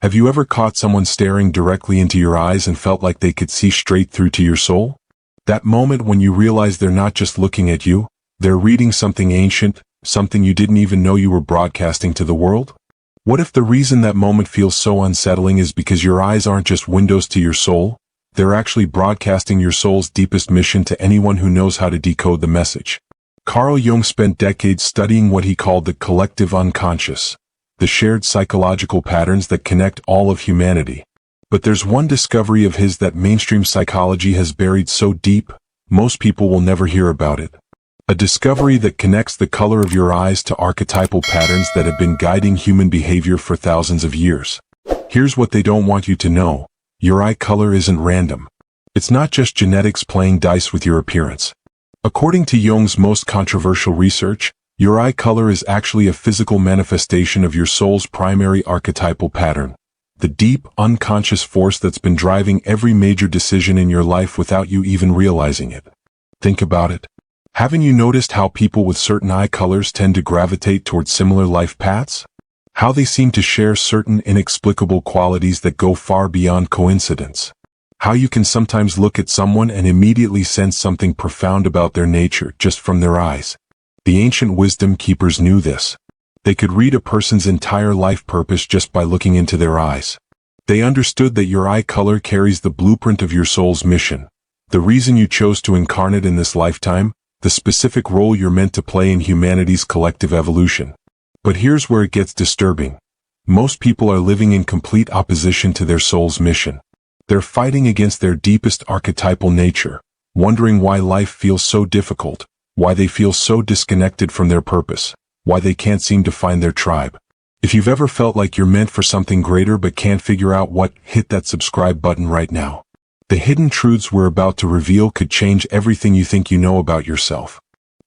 Have you ever caught someone staring directly into your eyes and felt like they could see straight through to your soul? That moment when you realize they're not just looking at you, they're reading something ancient, something you didn't even know you were broadcasting to the world? What if the reason that moment feels so unsettling is because your eyes aren't just windows to your soul? They're actually broadcasting your soul's deepest mission to anyone who knows how to decode the message. Carl Jung spent decades studying what he called the collective unconscious, the shared psychological patterns that connect all of humanity. But there's one discovery of his that mainstream psychology has buried so deep, most people will never hear about it. A discovery that connects the color of your eyes to archetypal patterns that have been guiding human behavior for thousands of years. Here's what they don't want you to know. Your eye color isn't random. It's not just genetics playing dice with your appearance. According to Jung's most controversial research, your eye color is actually a physical manifestation of your soul's primary archetypal pattern, the deep, unconscious force that's been driving every major decision in your life without you even realizing it. Think about it. Haven't you noticed how people with certain eye colors tend to gravitate towards similar life paths? How they seem to share certain inexplicable qualities that go far beyond coincidence. How you can sometimes look at someone and immediately sense something profound about their nature just from their eyes. The ancient wisdom keepers knew this. They could read a person's entire life purpose just by looking into their eyes. They understood that your eye color carries the blueprint of your soul's mission, the reason you chose to incarnate in this lifetime, the specific role you're meant to play in humanity's collective evolution. But here's where it gets disturbing. Most people are living in complete opposition to their soul's mission. They're fighting against their deepest archetypal nature, wondering why life feels so difficult, why they feel so disconnected from their purpose, why they can't seem to find their tribe. If you've ever felt like you're meant for something greater but can't figure out what, hit that subscribe button right now. The hidden truths we're about to reveal could change everything you think you know about yourself.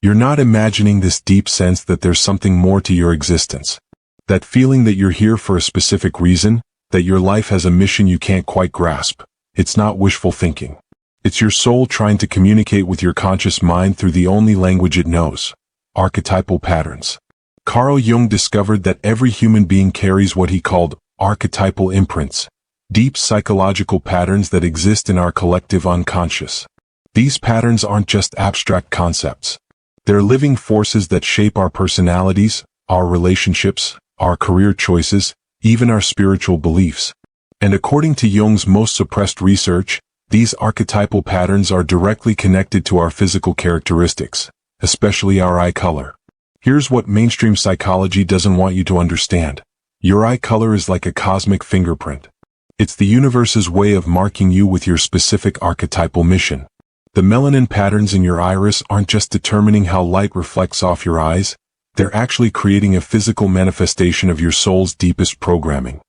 You're not imagining this deep sense that there's something more to your existence. That feeling that you're here for a specific reason, that your life has a mission you can't quite grasp. It's not wishful thinking. It's your soul trying to communicate with your conscious mind through the only language it knows. Archetypal patterns. Carl Jung discovered that every human being carries what he called archetypal imprints, deep psychological patterns that exist in our collective unconscious. These patterns aren't just abstract concepts. They're living forces that shape our personalities, our relationships, our career choices, even our spiritual beliefs. And according to Jung's most suppressed research, these archetypal patterns are directly connected to our physical characteristics, especially our eye color. Here's what mainstream psychology doesn't want you to understand. Your eye color is like a cosmic fingerprint. It's the universe's way of marking you with your specific archetypal mission. The melanin patterns in your iris aren't just determining how light reflects off your eyes, they're actually creating a physical manifestation of your soul's deepest programming.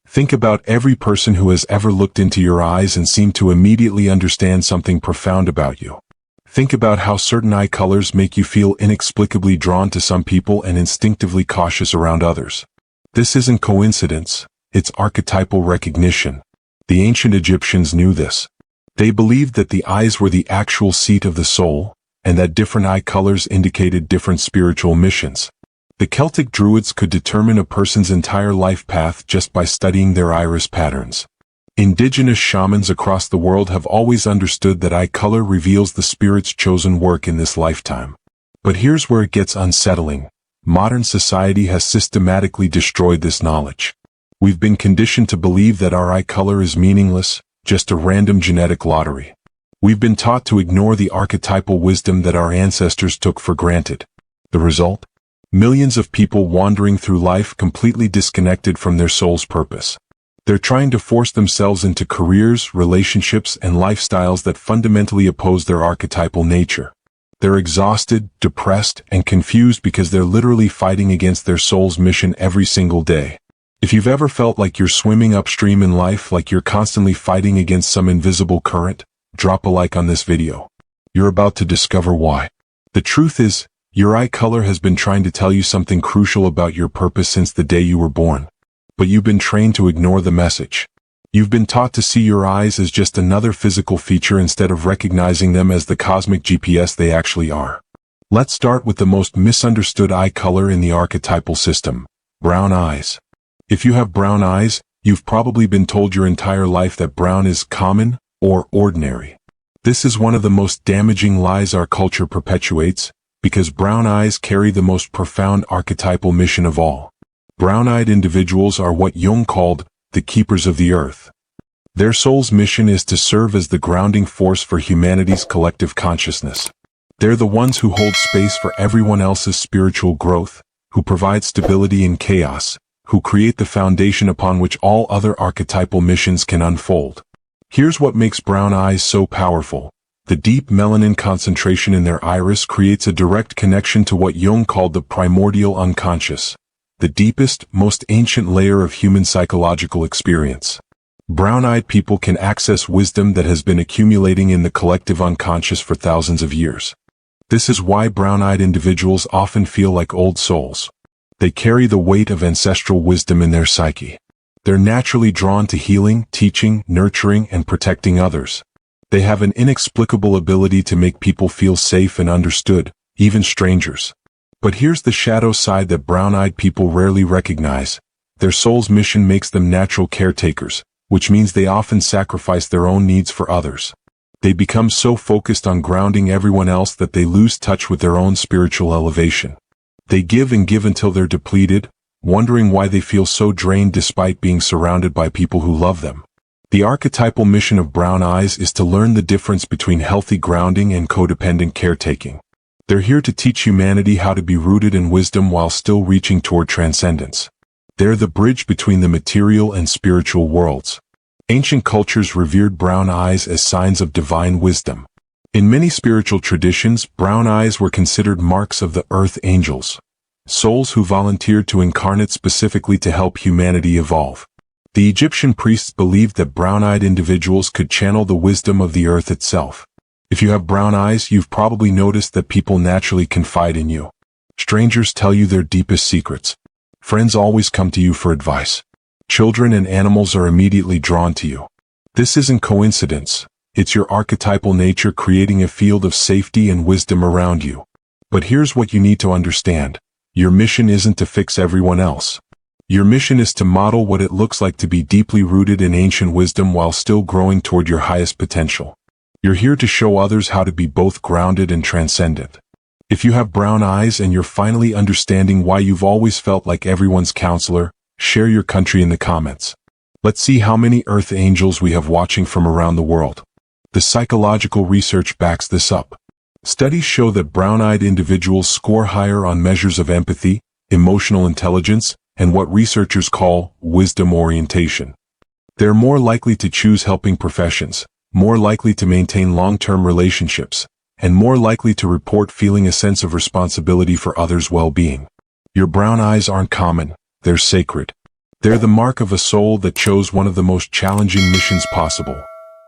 Think about every person who has ever looked into your eyes and seemed to immediately understand something profound about you. Think about how certain eye colors make you feel inexplicably drawn to some people and instinctively cautious around others. This isn't coincidence, it's archetypal recognition. The ancient Egyptians knew this. They believed that the eyes were the actual seat of the soul, and that different eye colors indicated different spiritual missions. The Celtic Druids could determine a person's entire life path just by studying their iris patterns. Indigenous shamans across the world have always understood that eye color reveals the spirit's chosen work in this lifetime. But here's where it gets unsettling. Modern society has systematically destroyed this knowledge. We've been conditioned to believe that our eye color is meaningless, just a random genetic lottery. We've been taught to ignore the archetypal wisdom that our ancestors took for granted. The result? Millions of people wandering through life completely disconnected from their soul's purpose. They're trying to force themselves into careers, relationships, and lifestyles that fundamentally oppose their archetypal nature. They're exhausted, depressed, and confused because they're literally fighting against their soul's mission every single day. If you've ever felt like you're swimming upstream in life, like you're constantly fighting against some invisible current, drop a like on this video. You're about to discover why. The truth is, your eye color has been trying to tell you something crucial about your purpose since the day you were born. But you've been trained to ignore the message. You've been taught to see your eyes as just another physical feature instead of recognizing them as the cosmic GPS they actually are. Let's start with the most misunderstood eye color in the archetypal system: brown eyes. If you have brown eyes, You've probably been told your entire life that brown is common or ordinary. This is one of the most damaging lies our culture perpetuates, because brown eyes carry the most profound archetypal mission of all. Brown-eyed individuals are what Jung called the keepers of the earth. Their soul's mission is to serve as the grounding force for humanity's collective consciousness. They're the ones who hold space for everyone else's spiritual growth, who provide stability in chaos, who create the foundation upon which all other archetypal missions can unfold. Here's what makes brown eyes so powerful. The deep melanin concentration in their iris creates a direct connection to what Jung called the primordial unconscious, the deepest, most ancient layer of human psychological experience. Brown-eyed people can access wisdom that has been accumulating in the collective unconscious for thousands of years. This is why brown-eyed individuals often feel like old souls. They carry the weight of ancestral wisdom in their psyche. They're naturally drawn to healing, teaching, nurturing, and protecting others. They have an inexplicable ability to make people feel safe and understood, even strangers. But here's the shadow side that brown-eyed people rarely recognize. Their soul's mission makes them natural caretakers, which means they often sacrifice their own needs for others. They become so focused on grounding everyone else that they lose touch with their own spiritual elevation. They give and give until they're depleted, wondering why they feel so drained despite being surrounded by people who love them. The archetypal mission of brown eyes is to learn the difference between healthy grounding and codependent caretaking. They're here to teach humanity how to be rooted in wisdom while still reaching toward transcendence. They're the bridge between the material and spiritual worlds. Ancient cultures revered brown eyes as signs of divine wisdom. In many spiritual traditions, brown eyes were considered marks of the earth angels, souls who volunteered to incarnate specifically to help humanity evolve. The Egyptian priests believed that brown-eyed individuals could channel the wisdom of the earth itself. If you have brown eyes, you've probably noticed that people naturally confide in you. Strangers tell you their deepest secrets. Friends always come to you for advice. Children and animals are immediately drawn to you. This isn't coincidence. It's your archetypal nature creating a field of safety and wisdom around you. But here's what you need to understand. Your mission isn't to fix everyone else. Your mission is to model what it looks like to be deeply rooted in ancient wisdom while still growing toward your highest potential. You're here to show others how to be both grounded and transcendent. If you have brown eyes and you're finally understanding why you've always felt like everyone's counselor, share your country in the comments. Let's see how many earth angels we have watching from around the world. The psychological research backs this up. Studies show that brown-eyed individuals score higher on measures of empathy, emotional intelligence, and what researchers call wisdom orientation. They're more likely to choose helping professions, more likely to maintain long-term relationships, and more likely to report feeling a sense of responsibility for others' well-being. Your brown eyes aren't common, they're sacred. They're the mark of a soul that chose one of the most challenging missions possible: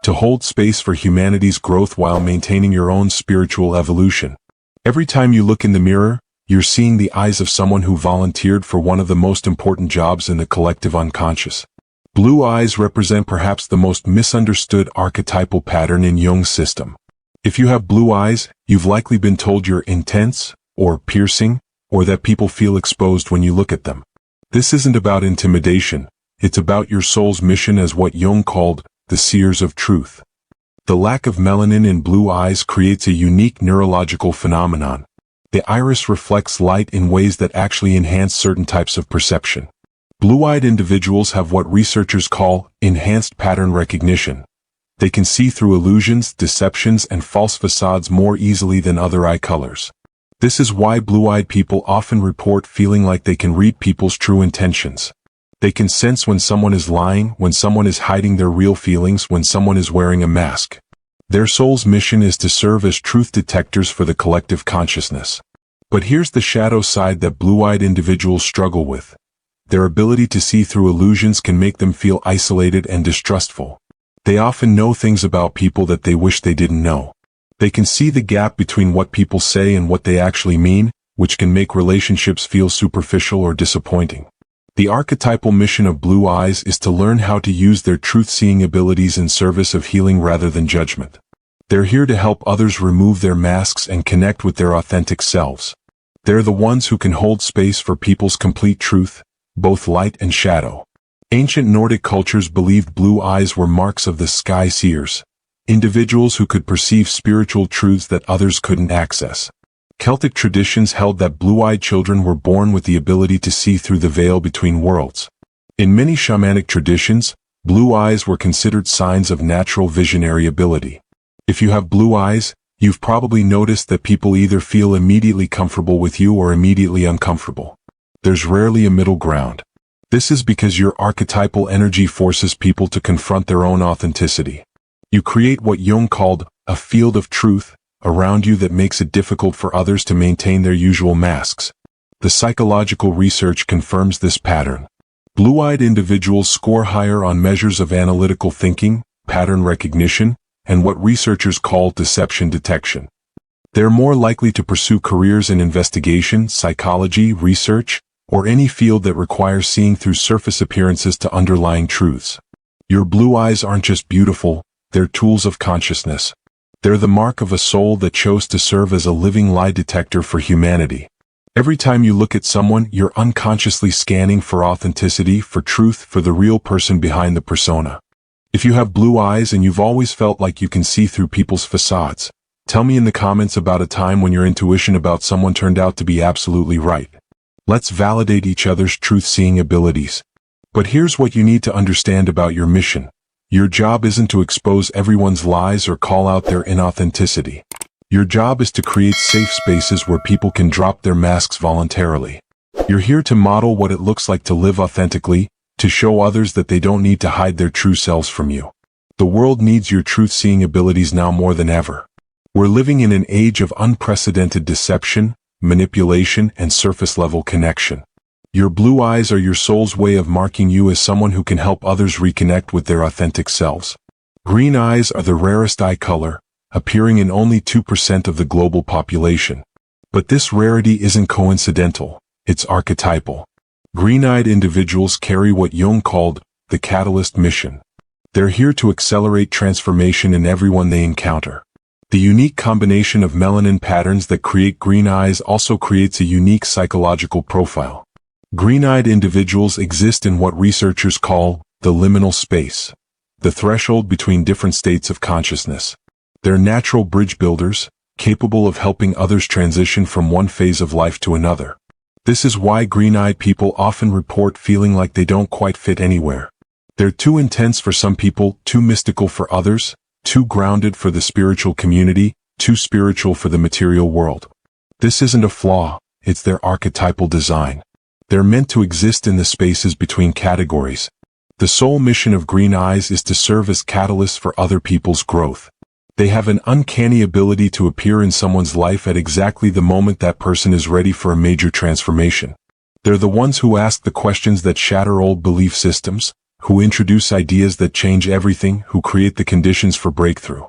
to hold space for humanity's growth while maintaining your own spiritual evolution. Every time you look in the mirror, you're seeing the eyes of someone who volunteered for one of the most important jobs in the collective unconscious. Blue eyes represent perhaps the most misunderstood archetypal pattern in Jung's system. If you have blue eyes, you've likely been told you're intense, or piercing, or that people feel exposed when you look at them. This isn't about intimidation, it's about your soul's mission as what Jung called the seers of truth. The lack of melanin in blue eyes creates a unique neurological phenomenon. The iris reflects light in ways that actually enhance certain types of perception. Blue-eyed individuals have what researchers call enhanced pattern recognition. They can see through illusions, deceptions, and false facades more easily than other eye colors. This is why blue-eyed people often report feeling like they can read people's true intentions. They can sense when someone is lying, when someone is hiding their real feelings, when someone is wearing a mask. Their soul's mission is to serve as truth detectors for the collective consciousness. But here's the shadow side that blue-eyed individuals struggle with. Their ability to see through illusions can make them feel isolated and distrustful. They often know things about people that they wish they didn't know. They can see the gap between what people say and what they actually mean, which can make relationships feel superficial or disappointing. The archetypal mission of blue eyes is to learn how to use their truth-seeing abilities in service of healing rather than judgment. They're here to help others remove their masks and connect with their authentic selves. They're the ones who can hold space for people's complete truth, both light and shadow. Ancient Nordic cultures believed blue eyes were marks of the sky seers, individuals who could perceive spiritual truths that others couldn't access. Celtic traditions held that blue-eyed children were born with the ability to see through the veil between worlds. In many shamanic traditions, blue eyes were considered signs of natural visionary ability. If you have blue eyes, you've probably noticed that people either feel immediately comfortable with you or immediately uncomfortable. There's rarely a middle ground. This is because your archetypal energy forces people to confront their own authenticity. You create what Jung called a field of truth around you that makes it difficult for others to maintain their usual masks. The psychological research confirms this pattern. Blue-eyed individuals score higher on measures of analytical thinking, pattern recognition, and what researchers call deception detection. They're more likely to pursue careers in investigation, psychology, research, or any field that requires seeing through surface appearances to underlying truths. Your blue eyes aren't just beautiful, they're tools of consciousness. They're the mark of a soul that chose to serve as a living lie detector for humanity. Every time you look at someone, you're unconsciously scanning for authenticity, for truth, for the real person behind the persona. If you have blue eyes and you've always felt like you can see through people's facades, tell me in the comments about a time when your intuition about someone turned out to be absolutely right. Let's validate each other's truth-seeing abilities. But here's what you need to understand about your mission. Your job isn't to expose everyone's lies or call out their inauthenticity. Your job is to create safe spaces where people can drop their masks voluntarily. You're here to model what it looks like to live authentically, to show others that they don't need to hide their true selves from you. The world needs your truth-seeing abilities now more than ever. We're living in an age of unprecedented deception, manipulation, and surface-level connection. Your blue eyes are your soul's way of marking you as someone who can help others reconnect with their authentic selves. Green eyes are the rarest eye color, appearing in only 2% of the global population. But this rarity isn't coincidental, it's archetypal. Green-eyed individuals carry what Jung called the catalyst mission. They're here to accelerate transformation in everyone they encounter. The unique combination of melanin patterns that create green eyes also creates a unique psychological profile. Green-eyed individuals exist in what researchers call the liminal space, the threshold between different states of consciousness. They're natural bridge builders, capable of helping others transition from one phase of life to another. This is why green-eyed people often report feeling like they don't quite fit anywhere. They're too intense for some people, too mystical for others, too grounded for the spiritual community, too spiritual for the material world. This isn't a flaw, it's their archetypal design. They're meant to exist in the spaces between categories. The sole mission of green eyes is to serve as catalysts for other people's growth. They have an uncanny ability to appear in someone's life at exactly the moment that person is ready for a major transformation. They're the ones who ask the questions that shatter old belief systems, who introduce ideas that change everything, who create the conditions for breakthrough.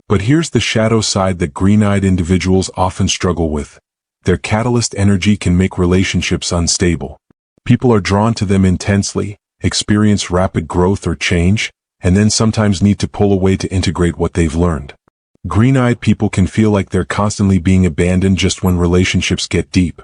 But here's the shadow side that green-eyed individuals often struggle with. Their catalyst energy can make relationships unstable. People are drawn to them intensely, experience rapid growth or change, and then sometimes need to pull away to integrate what they've learned. Green-eyed people can feel like they're constantly being abandoned just when relationships get deep.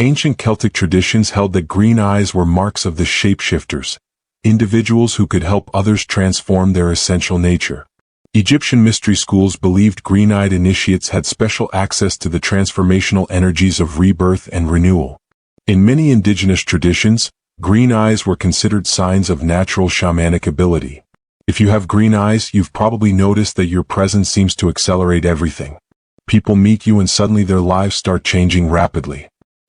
Ancient Celtic traditions held that green eyes were marks of the shapeshifters, individuals who could help others transform their essential nature. Egyptian mystery schools believed green-eyed initiates had special access to the transformational energies of rebirth and renewal. In many indigenous traditions, green eyes were considered signs of natural shamanic ability. If you have green eyes, you've probably noticed that your presence seems to accelerate everything. People meet you and suddenly their lives start changing rapidly.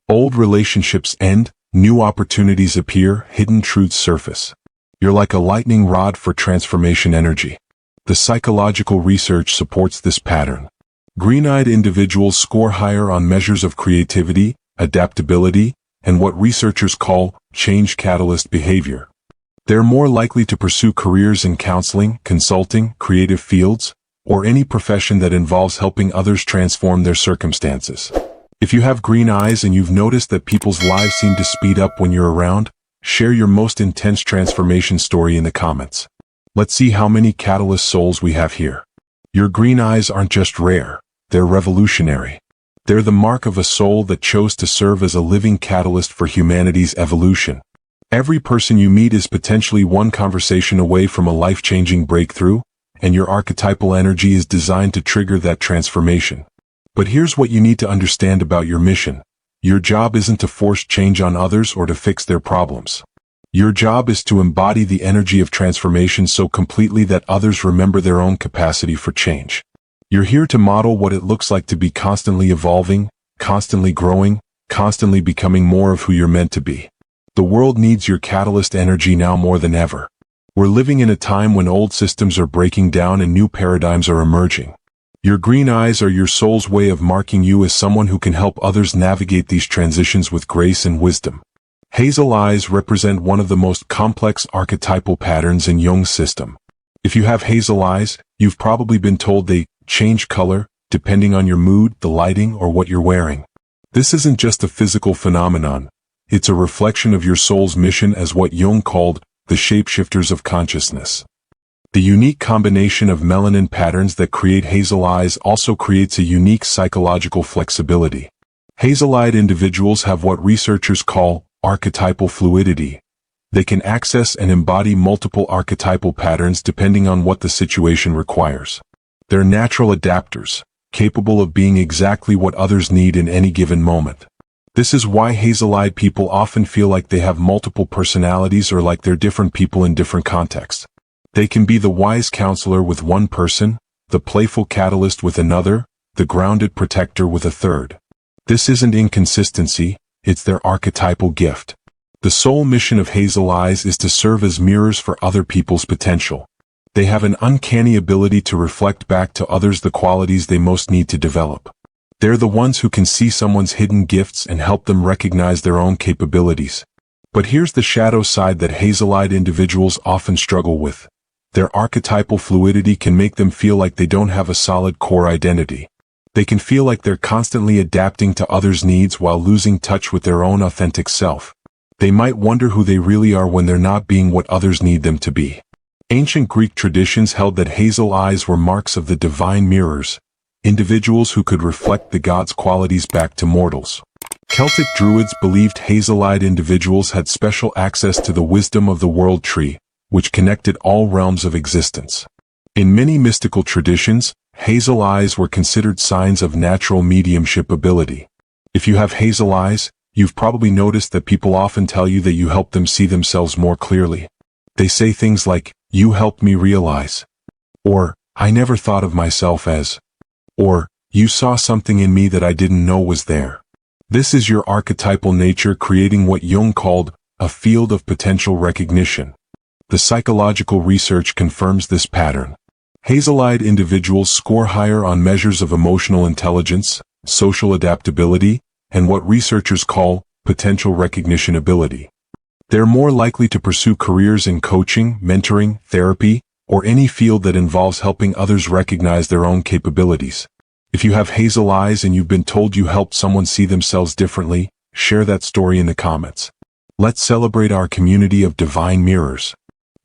Old relationships end, new opportunities appear, hidden truths surface. You're like a lightning rod for transformation energy. The psychological research supports this pattern. Green-eyed individuals score higher on measures of creativity, adaptability, and what researchers call change catalyst behavior. They're more likely to pursue careers in counseling, consulting, creative fields, or any profession that involves helping others transform their circumstances. If you have green eyes and you've noticed that people's lives seem to speed up when you're around, share your most intense transformation story in the comments. Let's see how many catalyst souls we have here. Your green eyes aren't just rare, they're revolutionary. They're the mark of a soul that chose to serve as a living catalyst for humanity's evolution. Every person you meet is potentially one conversation away from a life-changing breakthrough, and your archetypal energy is designed to trigger that transformation. But here's what you need to understand about your mission. Your job isn't to force change on others or to fix their problems. Your job is to embody the energy of transformation so completely that others remember their own capacity for change. You're here to model what it looks like to be constantly evolving, constantly growing, constantly becoming more of who you're meant to be. The world needs your catalyst energy now more than ever. We're living in a time when old systems are breaking down and new paradigms are emerging. Your green eyes are your soul's way of marking you as someone who can help others navigate these transitions with grace and wisdom. Hazel eyes represent one of the most complex archetypal patterns in Jung's system. If you have hazel eyes, you've probably been told they change color, depending on your mood, the lighting, or what you're wearing. This isn't just a physical phenomenon. It's a reflection of your soul's mission as what Jung called the shapeshifters of consciousness. The unique combination of melanin patterns that create hazel eyes also creates a unique psychological flexibility. Hazel-eyed individuals have what researchers call archetypal fluidity. They can access and embody multiple archetypal patterns depending on what the situation requires. They're natural adapters, capable of being exactly what others need in any given moment. This is why hazel-eyed people often feel like they have multiple personalities or like they're different people in different contexts. They can be the wise counselor with one person, the playful catalyst with another, the grounded protector with a third. This isn't inconsistency, it's their archetypal gift. The sole mission of hazel eyes is to serve as mirrors for other people's potential. They have an uncanny ability to reflect back to others the qualities they most need to develop. They're the ones who can see someone's hidden gifts and help them recognize their own capabilities. But here's the shadow side that hazel-eyed individuals often struggle with. Their archetypal fluidity can make them feel like they don't have a solid core identity. They can feel like they're constantly adapting to others' needs while losing touch with their own authentic self. They might wonder who they really are when they're not being what others need them to be. Ancient Greek traditions held that hazel eyes were marks of the divine mirrors, individuals who could reflect the gods' qualities back to mortals. Celtic Druids believed hazel-eyed individuals had special access to the wisdom of the world tree, which connected all realms of existence. In many mystical traditions, hazel eyes were considered signs of natural mediumship ability. If you have hazel eyes, you've probably noticed that people often tell you that you help them see themselves more clearly. They say things like, "You helped me realize," or "I never thought of myself as," or "You saw something in me that I didn't know was there." This is your archetypal nature creating what Jung called a field of potential recognition. The psychological research confirms this pattern. Hazel-eyed individuals score higher on measures of emotional intelligence, social adaptability, and what researchers call potential recognition ability. They're more likely to pursue careers in coaching, mentoring, therapy, or any field that involves helping others recognize their own capabilities. If you have hazel eyes and you've been told you helped someone see themselves differently, share that story in the comments. Let's celebrate our community of divine mirrors.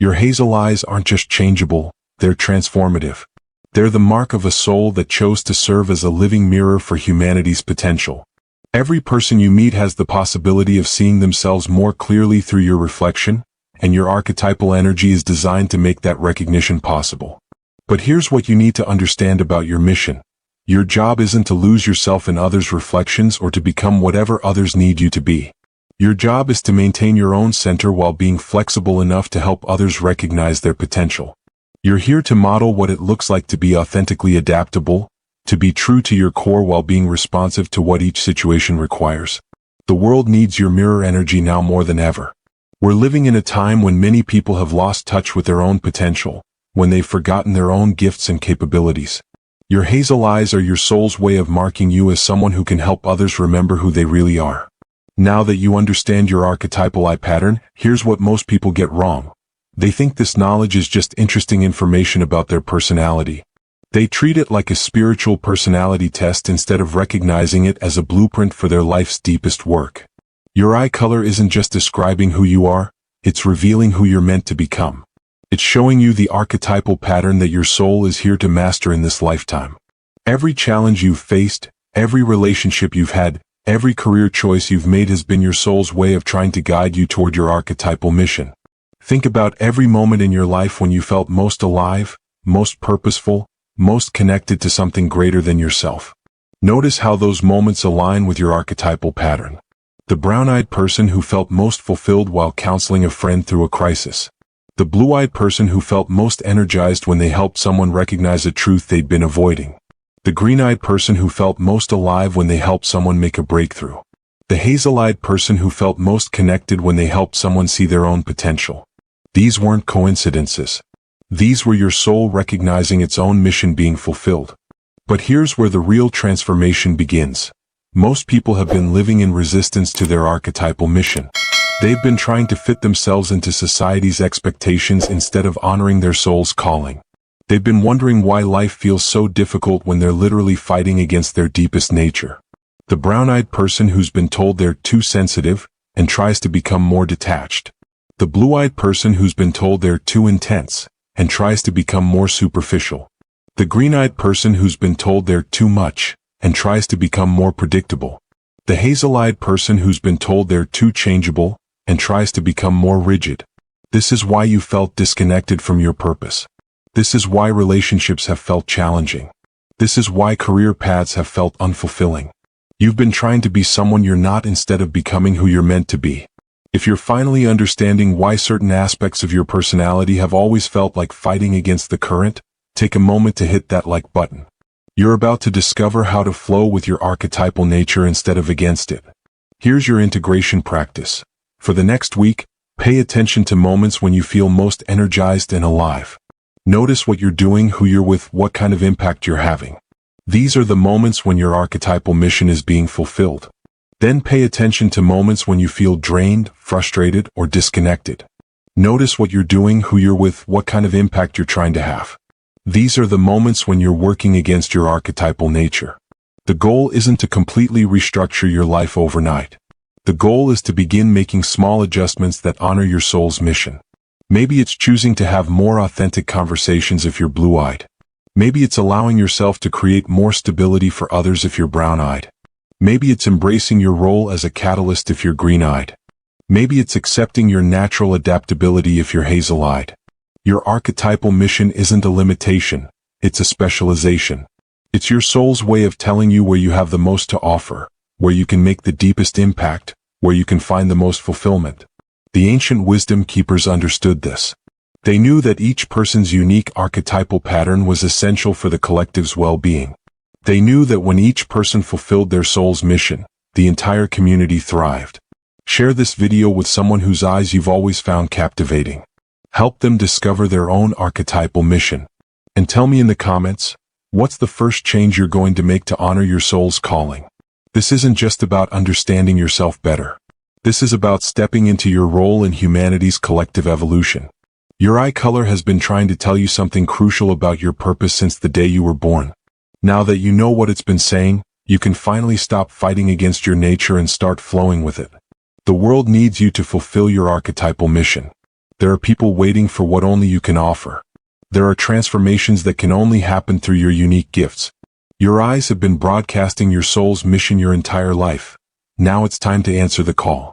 Your hazel eyes aren't just changeable, they're transformative. They're the mark of a soul that chose to serve as a living mirror for humanity's potential. Every person you meet has the possibility of seeing themselves more clearly through your reflection, and your archetypal energy is designed to make that recognition possible. But here's what you need to understand about your mission. Your job isn't to lose yourself in others' reflections or to become whatever others need you to be. Your job is to maintain your own center while being flexible enough to help others recognize their potential. You're here to model what it looks like to be authentically adaptable, to be true to your core while being responsive to what each situation requires. The world needs your mirror energy now more than ever. We're living in a time when many people have lost touch with their own potential, when they've forgotten their own gifts and capabilities. Your hazel eyes are your soul's way of marking you as someone who can help others remember who they really are. Now that you understand your archetypal eye pattern, here's what most people get wrong. They think this knowledge is just interesting information about their personality. They treat it like a spiritual personality test instead of recognizing it as a blueprint for their life's deepest work. Your eye color isn't just describing who you are, it's revealing who you're meant to become. It's showing you the archetypal pattern that your soul is here to master in this lifetime. Every challenge you've faced, every relationship you've had, Every career choice you've made has been your soul's way of trying to guide you toward your archetypal mission. Think about every moment in your life when you felt most alive, most purposeful, most connected to something greater than yourself. Notice how those moments align with your archetypal pattern. The brown-eyed person who felt most fulfilled while counseling a friend through a crisis. The blue-eyed person who felt most energized when they helped someone recognize a truth they'd been avoiding. The green-eyed person who felt most alive when they helped someone make a breakthrough. The hazel-eyed person who felt most connected when they helped someone see their own potential. These weren't coincidences. These were your soul recognizing its own mission being fulfilled. But here's where the real transformation begins. Most people have been living in resistance to their archetypal mission. They've been trying to fit themselves into society's expectations instead of honoring their soul's calling. They've been wondering why life feels so difficult when they're literally fighting against their deepest nature. The brown-eyed person who's been told they're too sensitive and tries to become more detached. The blue-eyed person who's been told they're too intense and tries to become more superficial. The green-eyed person who's been told they're too much and tries to become more predictable. The hazel-eyed person who's been told they're too changeable and tries to become more rigid. This is why you felt disconnected from your purpose. This is why relationships have felt challenging. This is why career paths have felt unfulfilling. You've been trying to be someone you're not instead of becoming who you're meant to be. If you're finally understanding why certain aspects of your personality have always felt like fighting against the current, take a moment to hit that like button. You're about to discover how to flow with your archetypal nature instead of against it. Here's your integration practice. For the next week, pay attention to moments when you feel most energized and alive. Notice what you're doing, who you're with, what kind of impact you're having. These are the moments when your archetypal mission is being fulfilled. Then pay attention to moments when you feel drained, frustrated, or disconnected. Notice what you're doing, who you're with, what kind of impact you're trying to have. These are the moments when you're working against your archetypal nature. The goal isn't to completely restructure your life overnight. The goal is to begin making small adjustments that honor your soul's mission. Maybe it's choosing to have more authentic conversations if you're blue-eyed. Maybe it's allowing yourself to create more stability for others if you're brown-eyed. Maybe it's embracing your role as a catalyst if you're green-eyed. Maybe it's accepting your natural adaptability if you're hazel-eyed. Your archetypal mission isn't a limitation, it's a specialization. It's your soul's way of telling you where you have the most to offer, where you can make the deepest impact, where you can find the most fulfillment. The ancient wisdom keepers understood this. They knew that each person's unique archetypal pattern was essential for the collective's well-being. They knew that when each person fulfilled their soul's mission, the entire community thrived. Share this video with someone whose eyes you've always found captivating. Help them discover their own archetypal mission. And tell me in the comments, what's the first change you're going to make to honor your soul's calling? This isn't just about understanding yourself better. This is about stepping into your role in humanity's collective evolution. Your eye color has been trying to tell you something crucial about your purpose since the day you were born. Now that you know what it's been saying, you can finally stop fighting against your nature and start flowing with it. The world needs you to fulfill your archetypal mission. There are people waiting for what only you can offer. There are transformations that can only happen through your unique gifts. Your eyes have been broadcasting your soul's mission your entire life. Now it's time to answer the call.